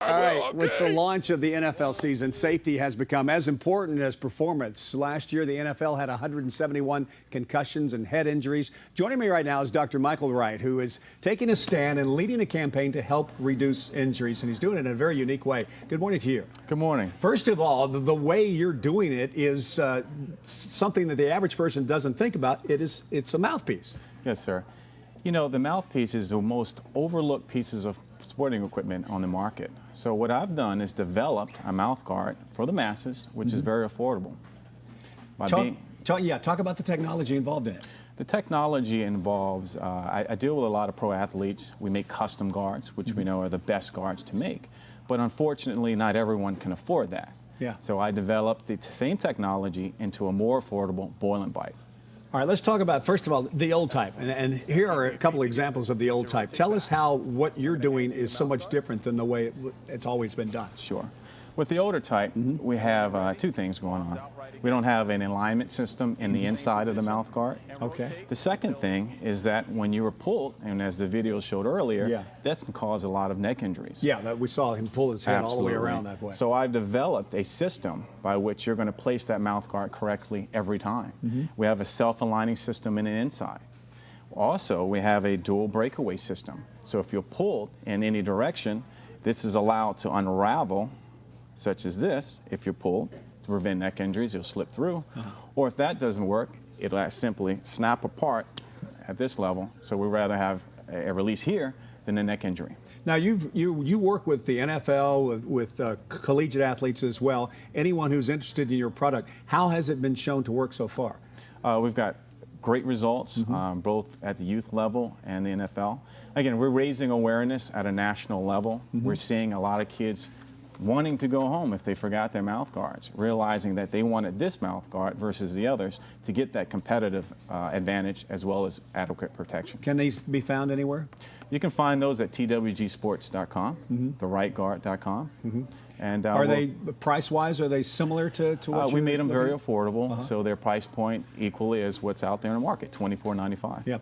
All right, Okay. with the launch of the NFL season, safety has become as important as performance. Last year, the NFL had 171 concussions and head injuries. Joining me right now is Dr. Michael Wright, who is taking a stand and leading a campaign to help reduce injuries, and he's doing it in a very unique way. Good morning to you. Good morning. First of all, the way you're doing it is something that the average person doesn't think about. It's a mouthpiece. Yes, sir. You know, the mouthpiece is the most overlooked pieces of sporting equipment on the market. So what I've done is developed a mouth guard for the masses, which is very affordable. Talk about the technology involved in it. The technology involves, I deal with a lot of pro athletes. We make custom guards, which we know are the best guards to make. But unfortunately, not everyone can afford that. Yeah. So I developed the same technology into a more affordable boil and bite. All right, let's talk about, first of all, the old type. And here are a couple examples of the old type. Tell us how what you're doing is so much different than the way it's always been done. Sure. With the older type, we have two things going on. We don't have an alignment system in the inside of the mouth guard. Okay. The second thing is that when you were pulled, and as the video showed earlier, that can cause a lot of neck injuries. Yeah, we saw him pull his head all the way around that way. So I've developed a system by which you're going to place that mouth guard correctly every time. We have a self-aligning system in the inside. Also, we have a dual breakaway system. So if you're pulled in any direction, this is allowed to unravel, such as this, if you're pulled, to prevent neck injuries. You'll slip through. Or if that doesn't work, it'll simply snap apart at this level. So we'd rather have a release here than a neck injury. Now, you work with the NFL, with collegiate athletes as well. Anyone who's interested in your product, how has it been shown to work so far? We've got great results, both at the youth level and the NFL. Again, we're raising awareness at a national level. We're seeing a lot of kids wanting to go home if they forgot their mouth guards, realizing that they wanted this mouth guard versus the others to get that competitive advantage as well as adequate protection. Can these be found anywhere? You can find those at twgsports.com, therightguard.com. And are they, price-wise, are they similar to what we made them very affordable, so their price point equally as what's out there in the market, $24.95. Yeah.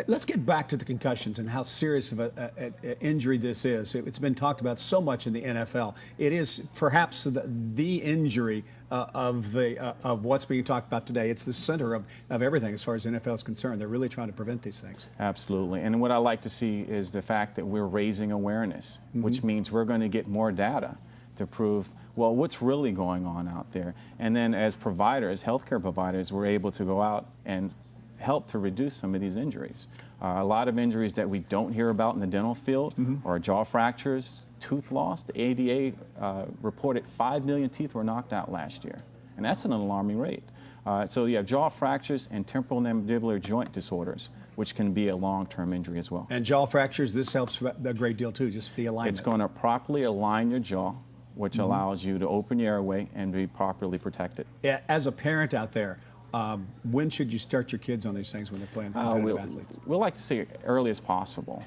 Let's get back to the concussions and how serious of an injury this is. It's been talked about so much in the NFL. It is perhaps the injury of what's being talked about today. It's the center of everything as far as the NFL is concerned. They're really trying to prevent these things. Absolutely. And what I like to see is the fact that we're raising awareness, which means we're going to get more data to prove, well, what's really going on out there. And then as providers, healthcare providers, we're able to go out and help to reduce some of these injuries. A lot of injuries that we don't hear about in the dental field are jaw fractures, tooth loss. The ADA reported 5 million teeth were knocked out last year, and that's an alarming rate. So you have jaw fractures and temporal mandibular joint disorders, which can be a long-term injury as well. And jaw fractures, this helps a great deal too, just the alignment. It's going to properly align your jaw, which allows you to open your airway and be properly protected. As a parent out there, when should you start your kids on these things when they're playing competitive athletes? We like to see it early as possible.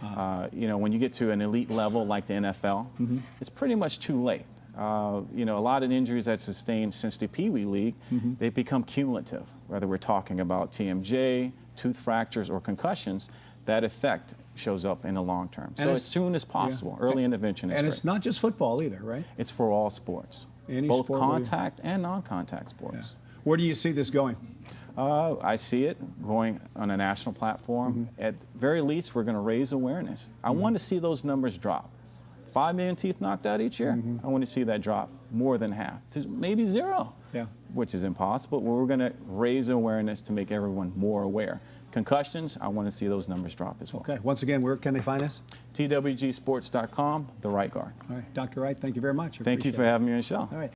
You know, when you get to an elite level like the NFL, it's pretty much too late. You know, a lot of injuries that sustained since the Pee Wee League, they become cumulative. Whether we're talking about TMJ, tooth fractures, or concussions, that effect shows up in the long term. So as soon as possible, early intervention is And great. it's not just football either, right? It's for all sports, both contact and non-contact sports. Where do you see this going? I see it going on a national platform. At very least, we're going to raise awareness. I want to see those numbers drop. 5 million teeth knocked out each year. I want to see that drop more than half to maybe zero, which is impossible. But we're going to raise awareness to make everyone more aware. Concussions, I want to see those numbers drop as well. Okay. Once again, where can they find us? twgsports.com, the Wright Guard. All right. Dr. Wright, thank you very much. Thank you for having me on the show. All right.